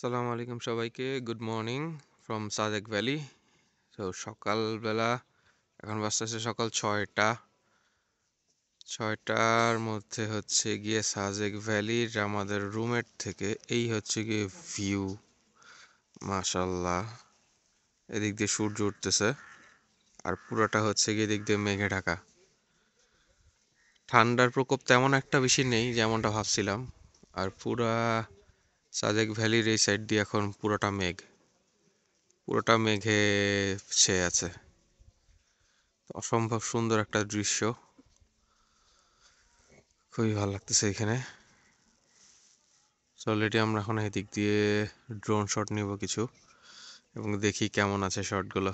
আসসালামু আলাইকুম সবাইকে। Good morning from Sajek valley. তো সকালবেলা এখন বাজতেছে সকাল 6টার মধ্যে হচ্ছে গিয়ে সাজেক ভ্যালির আমাদের রুমের থেকে এই হচ্ছে গিয়ে ভিউ। মাশাল্লাহ, এদিক দিয়ে সূর্য উঠতেছে আর পুরোটা হচ্ছে গিয়ে এদিক দিয়ে মেঘে ঢাকা। ঠান্ডার প্রকোপ তেমন একটা বেশি নেই যেমনটা ভাবছিলাম। আর পুরা সাজেক ভ্যালির এই সাইড দিয়ে এখন পুরোটা মেঘে ছেয়ে আছে। অসম্ভব সুন্দর একটা দৃশ্য, খুবই ভালো লাগতেছে এখানে। অলরেডি আমরা এখন এদিক দিয়ে ড্রোন শট নিব কিছু এবং দেখি কেমন আছে শটগুলো।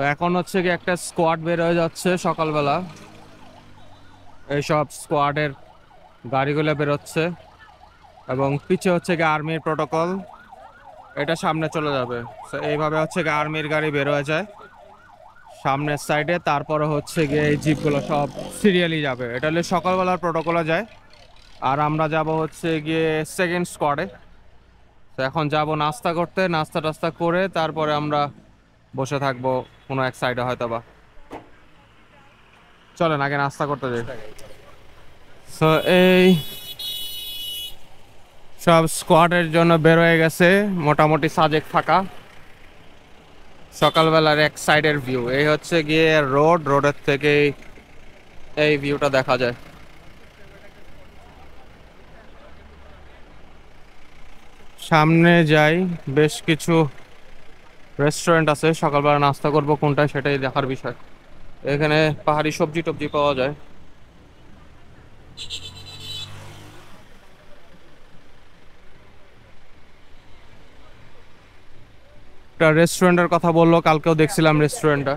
তো এখন হচ্ছে কি একটা স্কোয়াড বের হয়ে যাচ্ছে সকালবেলা। এইসব স্কোয়াডের গাড়িগুলো বেরোচ্ছে এবং পিছে হচ্ছে কি আর্মির প্রোটোকল, এটা সামনে চলে যাবে। তো এইভাবে হচ্ছে কি আর্মির গাড়ি বের হয়ে যায় সামনের সাইডে, তারপরে হচ্ছে গিয়ে এই জিপগুলো সব সিরিয়ালি যাবে। এটা হলে সকালবেলার প্রোটোকলে যায়। আর আমরা যাব হচ্ছে গিয়ে সেকেন্ড স্কোয়াডে। তো এখন যাব নাস্তা করতে, নাস্তা টাস্তা করে তারপরে আমরা বসে থাকবো কোনো এক সাইডে হয়তো বা। চলেন আগে নাস্তা করতে যাই। তো এই সব স্কোয়াডের জন্য বের হয়ে গেছে, মোটামুটি সাজেক ফাঁকা। সকালবেলার এক সাইডের ভিউ এই হচ্ছে গিয়ে রোডের থেকে এই ভিউটা দেখা যায়। সামনে যাই, বেশ কিছু রেস্টুরেন্ট আছে, সকালবেলা নাস্তা করব কোনটা সেটাই দেখার বিষয়। এখানে পাহাড়ি সবজি টবজি পাওয়া যায়। একটা রেস্টুরেন্টের কথা বললো, কালকেও দেখছিলাম রেস্টুরেন্টটা।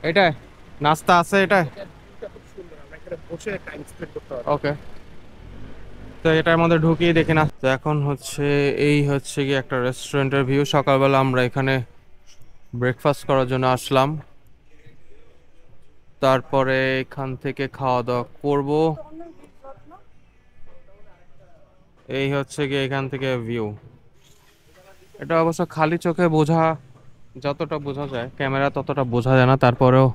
এটাই নাস্তা আছে, এটাই ওকে। তো এটার মধ্যে ঢুকিয়ে দেখি না। তো এখন হচ্ছে এই হচ্ছে কি একটা রেস্টুরেন্টের ভিউ। সকালবেলা আমরা এখানে ব্রেকফাস্ট করার জন্য আসলাম, তারপরে এখান থেকে খাওয়া দাওয়া করব। এই হচ্ছে কি এখান থেকে ভিউ। এটা অবশ্য খালি চোখে বোঝা, যতটা বোঝা যায় ক্যামেরা ততটা বোঝা যায় না, তারপরেও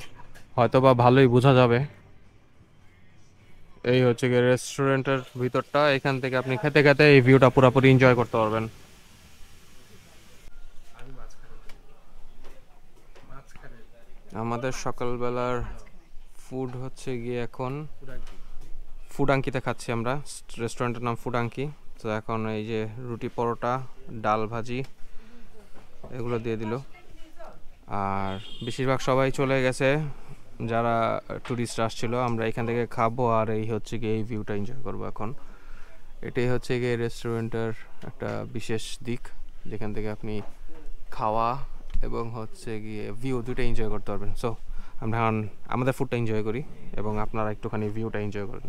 হয়তো বা ভালোই বোঝা যাবে। এই হচ্ছে কি রেস্টুরেন্টের ভিতরটা, এখান থেকে আপনি খেতে খেতে এই ভিউটা পুরোপুরি এনজয় করতে পারবেন। আমাদের সকালবেলার ফুড হচ্ছে গিয়ে এখন ফুডাঙ্কিতে খাচ্ছি আমরা। রেস্টুরেন্টের নাম ফুডাঙ্কি। তো এখন এই যে রুটি পরোটা ডাল ভাজি এগুলো দিয়ে দিল। আর বেশিরভাগ সবাই চলে গেছে, যারা ট্যুরিস্ট আসছিল। আমরা এখান থেকে খাবো আর এই হচ্ছে গিয়ে এই ভিউটা এনজয় করবো এখন। এটাই হচ্ছে গিয়ে রেস্টুরেন্টের একটা বিশেষ দিক, যেখান থেকে আপনি খাওয়া এবং হচ্ছে গিয়ে ভিউ দুটো এনজয় করতে পারবেন। সো আমরা এখন আমাদের ফুডটা এনজয় করি এবং আপনারা একটুখানি ভিউটা এনজয় করেন।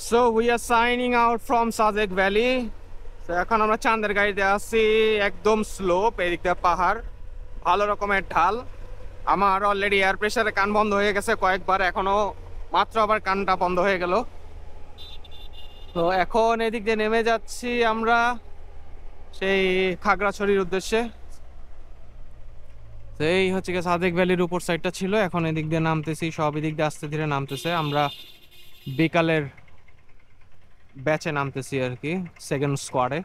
So we are signing out from Sajek valley. তো এখন আমরা চাঁদের গাড়িতে আসছি, একদম স্লোপ, এদিক দিয়ে পাহাড়, ভালো রকমের ঢাল। আমার অলরেডি এয়ার প্রেশারে কান বন্ধ হয়ে গেছে কয়েকবার, এখনো মাত্র আবার কানটা বন্ধ হয়ে গেল। তো এখন এদিক দিয়ে নেমে যাচ্ছি আমরা সেই খাগড়াছড়ির উদ্দেশ্যে। তো এই হচ্ছে গিয়ে সাদেক ভ্যালির উপর সাইডটা ছিল, এখন এদিক দিয়ে নামতেছি, সব এদিক দিয়ে আস্তে ধীরে নামতেছে। আমরা বিকালের ব্যাচে নামতেছি আর কি, সেকেন্ড স্কোয়াডে।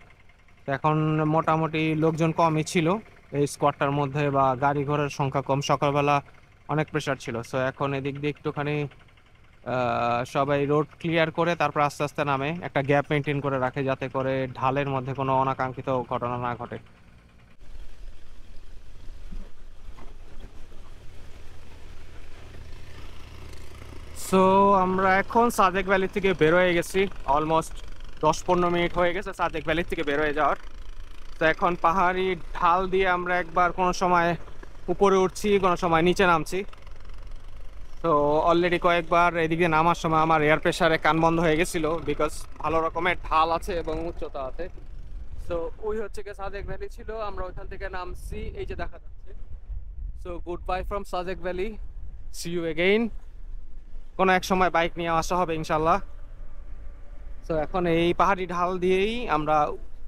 তো এখন মোটামুটি লোকজন কমই ছিল এই স্কোয়াডটার মধ্যে, বা গাড়ি ঘোড়ার সংখ্যা কম, সকালবেলা অনেক প্রেশার ছিল। সো এখন এদিক দিয়ে একটুখানি সবাই রোড ক্লিয়ার করে তারপর আস্তে আস্তে নামে, একটা গ্যাপ মেনটেন করে রাখে যাতে করে ঢালের মধ্যে কোনো অনাকাঙ্ক্ষিত ঘটনা না ঘটে। সো আমরা এখন সাদেক ভ্যালি থেকে বের হয়ে গেছি, অলমোস্ট 10-15 মিনিট হয়ে গেছে সাদেক ভ্যালি থেকে বের হয়ে যাওয়ার। তো এখন পাহাড়ি ঢাল দিয়ে আমরা একবার কোনো সময় উপরে উঠছি, কোনো সময় নিচে নামছি। তো অলরেডি কয়েকবার এদিকে নামার সময় আমার এয়ার প্রেশারে কান বন্ধ হয়ে গেছিলো, বিকজ ভালো রকমের ঢাল আছে এবং উচ্চতা আছে। সো ওই হচ্ছে গিয়ে সাদেক ভ্যালি ছিল, আমরা ওইখান থেকে নামছি, এই যে দেখা যাচ্ছে। So good bye from Sadek valley, see you again. কোনো এক সময় বাইক নিয়ে আসা হবে ইনশাল্লাহ। সো এখন এই পাহাড়ি ঢাল দিয়েই আমরা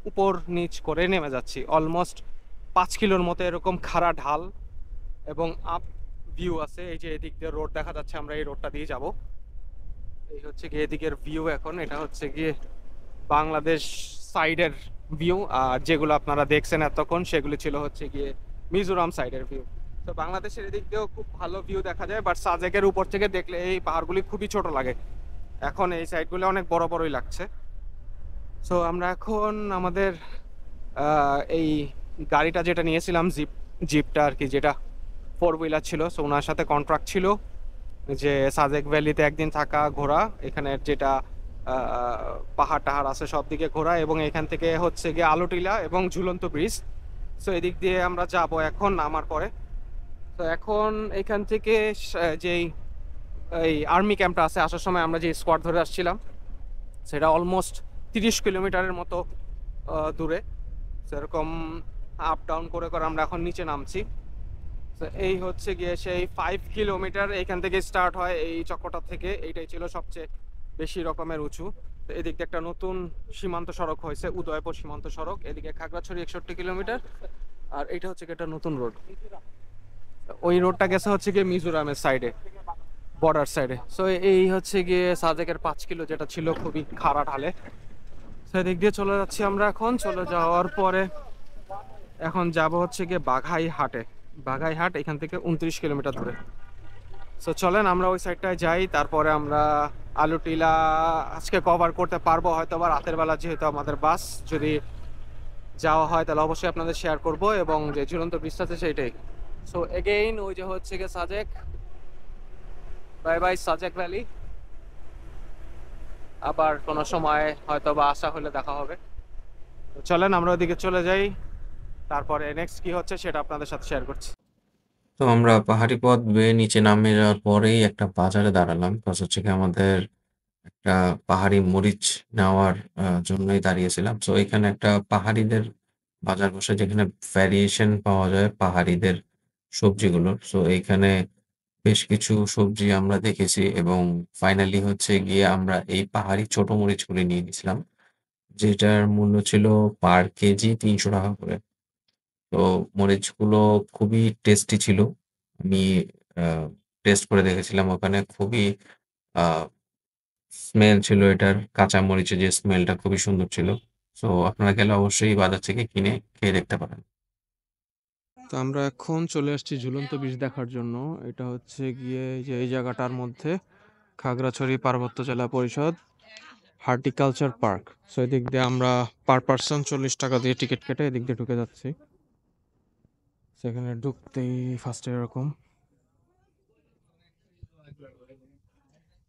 উপর নিচ করে নেমে যাচ্ছি, অলমোস্ট 5 কিলোর মতো এরকম খাড়া ঢাল এবং আপ ভিউ আছে। এই যে এদিক দিয়ে রোড দেখা যাচ্ছে, আমরা এই রোডটা দিয়ে যাব। এই হচ্ছে গিয়ে এদিকের ভিউ। এখন এটা হচ্ছে গিয়ে বাংলাদেশ সাইডের ভিউ, আর যেগুলো আপনারা দেখছেন এতক্ষণ সেগুলো ছিল হচ্ছে গিয়ে মিজোরাম সাইডের ভিউ। তো বাংলাদেশের এদিক দিয়েও খুব ভালো ভিউ দেখা যায়, বাট সাজেকের উপর থেকে দেখলে এই পাহাড়গুলি খুবই ছোট লাগে। এখন এই সাইডগুলো অনেক বড় বড়ই লাগছে। সো আমরা এখন আমাদের এই গাড়িটা যেটা নিয়েছিলাম, জিপটা আর কি, যেটা 4 হুইলার ছিল, সো ওনার সাথে কন্ট্রাক্ট ছিল যে সাজেক ভ্যালিতে একদিন থাকা, ঘোরা, এখানের যেটা পাহাড় টাহাড় আছে সব দিকে ঘোরা, এবং এখান থেকে হচ্ছে গিয়ে আলোটিলা এবং ঝুলন্ত ব্রিজ। সো এদিক দিয়ে আমরা যাব এখন নামার পরে। তো এখন এখান থেকে যেই এই আর্মি ক্যাম্পটা আছে, আসার সময় আমরা যে স্কোয়াড ধরে আসছিলাম, সেটা অলমোস্ট 30 কিলোমিটারের মতো দূরে। সেরকম আপ ডাউন করে করে আমরা এখন নিচে নামছি। তো এই হচ্ছে গিয়ে সেই 5 কিলোমিটার, এখান থেকে স্টার্ট হয় এই চক্করটা থেকে। এইটাই ছিল সবচেয়ে বেশি রকমের উঁচু। তো এদিক দিয়ে একটা নতুন সীমান্ত সড়ক হয়েছে, উদয়পুর সীমান্ত সড়ক। এদিকে খাগড়াছড়ি 61 কিলোমিটার, আর এটা হচ্ছে একটা নতুন রোড। ওই রোডটা গেছে হচ্ছে গিয়ে মিজোরামের সাইডে, বর্ডার সাইডে। সো এই হচ্ছে গিয়ে সাজেকের 5 কিলো, যেটা ছিল খুবই খাড়া ঢালে। সেদিক দিয়ে চলে যাচ্ছি আমরা এখন। চলে যাওয়ার পরে এখন যাব হচ্ছে গিয়ে বাঘাইহাটে। বাঘাইহাট এখান থেকে 29 কিলোমিটার দূরে। সো চলেন আমরা ওই সাইডটায় যাই, তারপরে আমরা আলুটিলা আজকে কভার করতে পারবো হয়তো বা রাতের বেলা, যেহেতু আমাদের বাস, যদি যাওয়া হয় তাহলে অবশ্যই আপনাদের শেয়ার করব, এবং যে ঝুলন্ত ব্রিজটা আছে সেইটাই। সো এগেইন ওই যে হচ্ছে গিয়ে Sajek, bye bye Sajek valley. আবার কোনো সময় হয়তো বা আসা হলে দেখা হবে। তো চলেন আমরা ওইদিকে চলে যাই, তারপরে নেক্সট কি হচ্ছে সেটা আপনাদের সাথে শেয়ার করছি। তো আমরা পাহাড়ি পথ বেয়ে নিচে নামে যাওয়ার পরেই একটা বাজারে দাঁড়ালাম, কজ হচ্ছে কি আমাদের একটা পাহাড়ি মরিচ নেওয়ার জন্যই দাঁড়িয়েছিলাম। তো এখানে একটা পাহাড়িদের বাজার বসে, যেখানে ভ্যারিয়েশন পাওয়া যায় পাহাড়িদের সবজিগুলোর। সো এইখানে বেশ কিছু সবজি আমরা দেখেছি, এবং ফাইনালি হচ্ছে গিয়ে আমরা এই পাহাড়ি ছোট মরিচগুলি নিয়ে নিয়েছিলাম, যেটার মূল্য ছিল পার কেজি 300 টাকা করে। তো মরিচগুলো খুবই টেস্টি ছিল। আমি টেস্ট করে দেখেছিলাম, ওখানে খুবই স্মেল ছিল এটার, কাঁচা মরিচের যে স্মেলটা খুবই সুন্দর ছিল। সো আপনারা গেলে অবশ্যই বাজার থেকে কিনে খেয়ে দেখতে পারেন। তো আমরা এখন চলে আসছি ঝুলন্ত ব্রিজ দেখার জন্য। এটা হচ্ছে গিয়ে যে এই জায়গাটার মধ্যে খাগড়াছড়ি পার্বত্য জেলা পরিষদ হর্টিকালচার পার্ক। সো এদিক দিয়ে আমরা পার পার্সন 40 টাকা দিয়ে টিকিট কেটে এদিক দিয়ে ঢুকে যাচ্ছি। সেখানে ঢুকতেই ফার্স্টে এরকম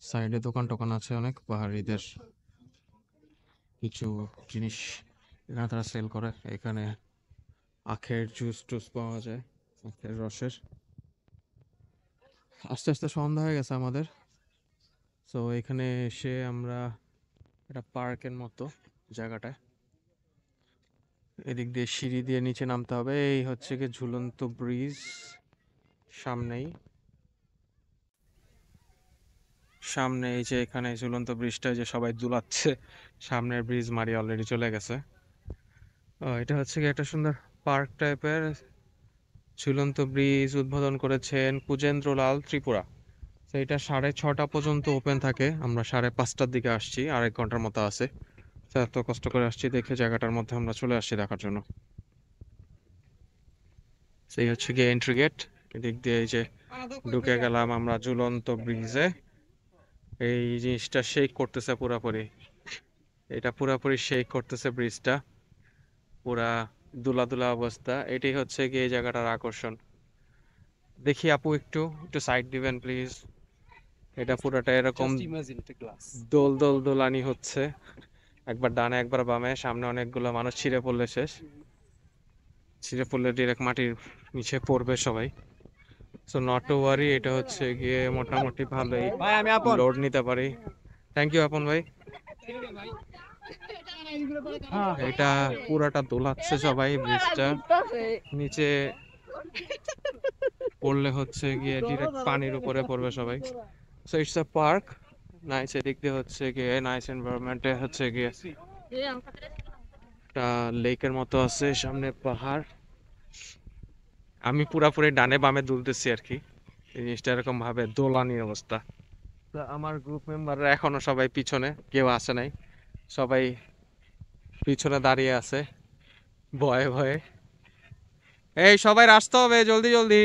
সাইডে দোকান টোকান আছে অনেক, পাহাড়িদের কিছু জিনিস এখানে তারা সেল করে। এখানে আখের জুস টুস পাওয়া যায়, আখের রসের। আস্তে আস্তে সন্ধ্যা হয়ে গেছে আমাদের। সো এখানে এসে আমরা একটা পার্কের মতো জায়গাটায়, এদিক দিয়ে সিঁড়ি দিয়ে নিচে নামতে হবে। এই হচ্ছে কি ঝুলন্ত ব্রিজ, সামনেই সামনে এই যে এখানে ঝুলন্ত ব্রিজটা যে সবাই দুলাচ্ছে, সামনের ব্রিজ মারি অলরেডি চলে গেছে। এটা হচ্ছে কি একটা সুন্দর পার্ক টাইপের, ঝুলন্ত ব্রিজ উদ্বোধন করেছেন পূজেন্দ্রলাল ত্রিপুরা। তো এটা 6:30 পর্যন্ত ওপেন থাকে, আমরা 5:30টার দিকে আসছি, 1.5 ঘন্টার মতো আছে। তো এত কষ্ট করে আসছি দেখে জায়গাটার মধ্যে আমরা চলে আসছি দেখার জন্য। সেই হচ্ছে গিয়ে এন্ট্রি গেট, এদিক দিয়ে এই যে ঢুকে গেলাম আমরা ঝুলন্ত ব্রিজে। এই জিনিসটা শেক করতেছে পুরাপুরি, এটা পুরাপুরি শেক করতেছে ব্রিজটা, পুরা দুলা দুলা অবস্থা। এটাই হচ্ছে গিয়ে এই জায়গাটার আকর্ষণ। দেখি আপু একটু একটু সাইড দিবেন প্লিজ। এটা পুরাটা এরকম দোল দোল দোলানি হচ্ছে, একবার ডানে একবার বামে, সামনে অনেকগুলো মানুষ, ছিঁড়ে পড়লে শেষ, ছিঁড়ে পড়লে ডিরেক্ট মাটির নিচে পড়বে সবাই। সো নট টু ওয়ারি, এটা হচ্ছে গিয়ে মোটামুটি ভালোই লোড নিতে পারি। থ্যাংক ইউ আপন ভাই। এটা পুরাটা দোলাচ্ছে সবাই, ব্রিজটা নিচে পড়লে হচ্ছে গিয়ে ডিরেক্ট পানির উপরে পড়বে সবাই। So it's a park, nice. এদিক দিয়ে হচ্ছে গিয়ে নাইস এনভায়রনমেন্টে হচ্ছে গিয়ে একটা লেকের মতো আছে, সামনে পাহাড়। আমি পুরাপুরি ডানে বামে দুলতেছি আর কি, এই জিনিসটা এরকম ভাবে দোলানির অবস্থা। তো আমার গ্রুপ মেম্বাররা এখনো সবাই পিছনে, কেউ আসে নাই, সবাই পিছনে দাঁড়িয়ে আছে ভয়ে ভয়ে। এই সবাই আসতে হবে জলদি জলদি,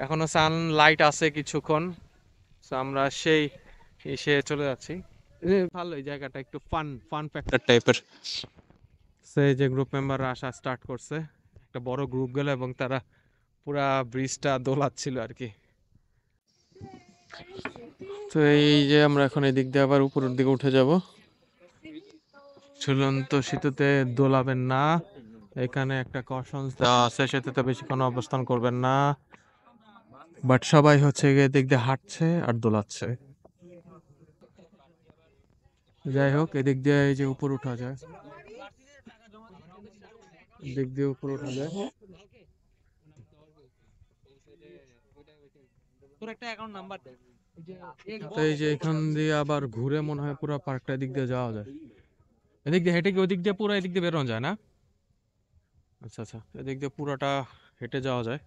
এখনো সানলাইট আছে কিছুক্ষণ। তো আমরা সেই এসে চলে যাচ্ছি। ভালো এই জায়গাটা, একটু ফান ফান ফ্যাক্টর টাইপের। সেই যে গ্রুপ মেম্বাররা আসা স্টার্ট করছে, একটা বড় গ্রুপ গেল এবং তারা পুরা ব্রিজটা দোলাচ্ছিল আর কি। তো এই যে আমরা এখন এদিক দিয়ে আবার উপরের দিকে উঠে যাব। ঝুলন্ত সেতুতে দোলাবেন না, এখানে একটা কশন দেওয়া আছে, সেতুতে বেশিক্ষণ অবস্থান করবেন না। বাট সবাই হচ্ছে গিয়ে এদিক দিয়ে হাঁটছে আর দোলাচ্ছে। যাই হোক, এদিক দিয়ে এই যে উপর উঠা যায়, এদিক দিয়ে উপর উঠা যায়। তো এই যে এখান দিয়ে আবার ঘুরে মনে হয় পুরো পার্কটা এদিক দিয়ে যাওয়া যায়, এদিক দিয়ে হেঁটে গিয়ে ওদিক দিয়ে পুরো এদিক দিয়ে বেরোনো যায় না? আচ্ছা আচ্ছা, এদিক দিয়ে পুরোটা হেঁটে যাওয়া যায়।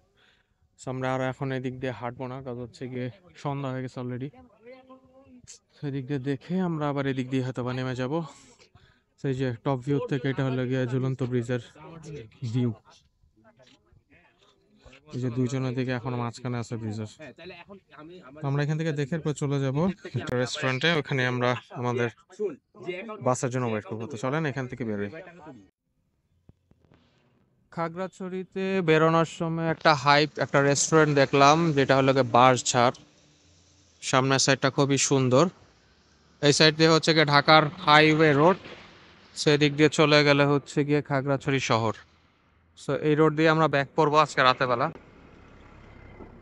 So আমরা আর এখন এদিক দিয়ে হাঁটবো না, কারণ হচ্ছে গিয়ে সন্ধ্যা হয়ে গেছে অলরেডি। সেদিক দিয়ে দেখে আমরা আবার এদিক দিয়ে হয়তো বা নেমে যাব। সেই যে টপ ভিউ থেকে এটা হলো গিয়ে ঝুলন্ত ব্রিজের ভিউ। এই যে দুইজনের দিকে এখন মাঝখানে আছে ব্রিজের। আমরা এখান থেকে দেখে এরপর চলে যাব একটা রেস্টুরেন্টে, ওখানে আমরা আমাদের বাসের জন্য ওয়েট করবো। তো চলেন এখান থেকে বেরোই। খাগড়াছড়িতে বেরোনোর সময় একটা একটা রেস্টুরেন্ট দেখলাম, যেটা হলো গিয়ে বাঁশঝাড়। সামনের সাইডটা খুবই সুন্দর, এই সাইড দিয়ে হচ্ছে গিয়ে ঢাকার হাইওয়ে রোড, সেদিক দিয়ে চলে গেলে হচ্ছে গিয়ে খাগড়াছড়ি শহর। সো এই রোড দিয়ে আমরা ব্যাক করবো আজকে রাতের বেলা।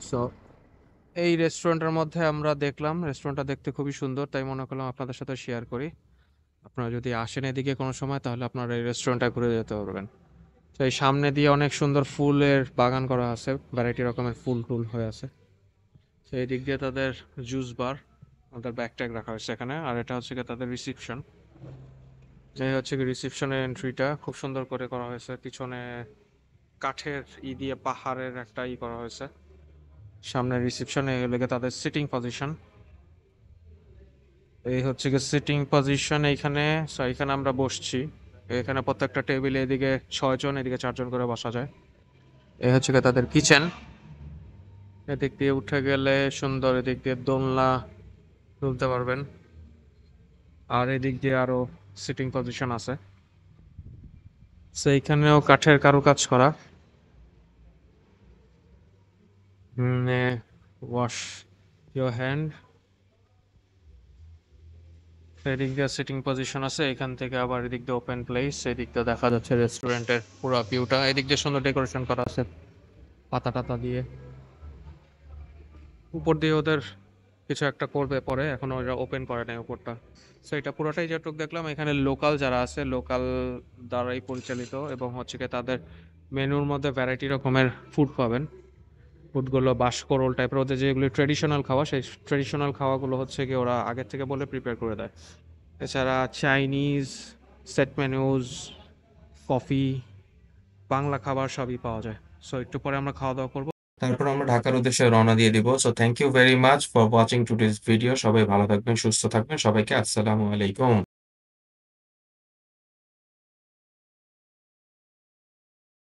সো এই রেস্টুরেন্টের মধ্যে আমরা দেখলাম, রেস্টুরেন্টটা দেখতে খুবই সুন্দর, তাই মনে করলাম আপনাদের সাথে শেয়ার করি। আপনারা যদি আসেন এদিকে কোনো সময়, তাহলে আপনারা এই রেস্টুরেন্টটা ঘুরে যেতে পারবেন। তো এই সামনে দিয়ে অনেক সুন্দর ফুলের বাগান করা আছে, ভ্যারাইটি রকমের ফুল টুল হয়ে আছে। তো এই দিক দিয়ে তাদের জুস বার, ওদের ব্যাগ ট্যাগ রাখা হয়েছে এখানে। আর এটা হচ্ছে গিয়ে তাদের রিসিপশন, এই হচ্ছে কি রিসিপশনের এন্ট্রিটা খুব সুন্দর করে করা হয়েছে। পিছনে কাঠের দিয়ে পাহাড়ের একটা করা হয়েছে। সামনে রিসিপশনে লেগে তাদের সিটিং পজিশন, এই হচ্ছে কি সিটিং পজিশন এইখানে। সো এখানে আমরা বসছি, এখানে প্রত্যেকটা টেবিলে এদিকে 6 জন, এদিকে 4 জন করে বসা যায়। এই হচ্ছে কি তাদের কিচেন। এদিক দিয়ে উঠে গেলে সুন্দর, এদিক দিয়ে দোলনা তুলতে পারবেন। আর এদিক দিয়ে আরো সিটিং পজিশন আছে। সেইখানেও কাঠের কারুকাজ করা। ওয়াশ ইউর হ্যান্ড, এদিক দিয়ে সিটিং পজিশন আছে। এখান থেকে আবার এদিক দিয়ে ওপেন প্লেস, এদিক দিয়ে দেখা যাচ্ছে রেস্টুরেন্টের পুরো ভিউটা। এদিক দিয়ে সুন্দর ডেকোরেশন করা আছে পাতা টাতা দিয়ে। উপর দিয়ে ওদের কিছু একটা করবে পরে, এখনো ওরা ওপেন করে নাই উপরটা। সো এটা পুরোটাই যেটুকু দেখলাম, এখানে লোকাল যারা আছে লোকাল দ্বারাই পরিচালিত, এবং হচ্ছে কি তাদের মেনুর মধ্যে ভ্যারাইটি রকমের ফুড পাবেন। ফুডগুলো বাঁশকরোল টাইপের, ওদের যেগুলি ট্রেডিশনাল খাওয়া, সেই ট্রেডিশনাল খাওয়াগুলো হচ্ছে কি ওরা আগের থেকে বলে প্রিপেয়ার করে দেয়। এছাড়া Chinese set menus, coffee, Bangla খাবার সবই পাওয়া যায়। সো একটু পরে আমরা খাওয়া দাওয়া করবো, তারপর আমরা ঢাকার উদ্দেশ্যে রওনা দিয়ে দিব। So thank you very much for watching today's video. সবাই ভালো থাকবেন, সুস্থ থাকবেন। সবাইকে আসসালামু আলাইকুম।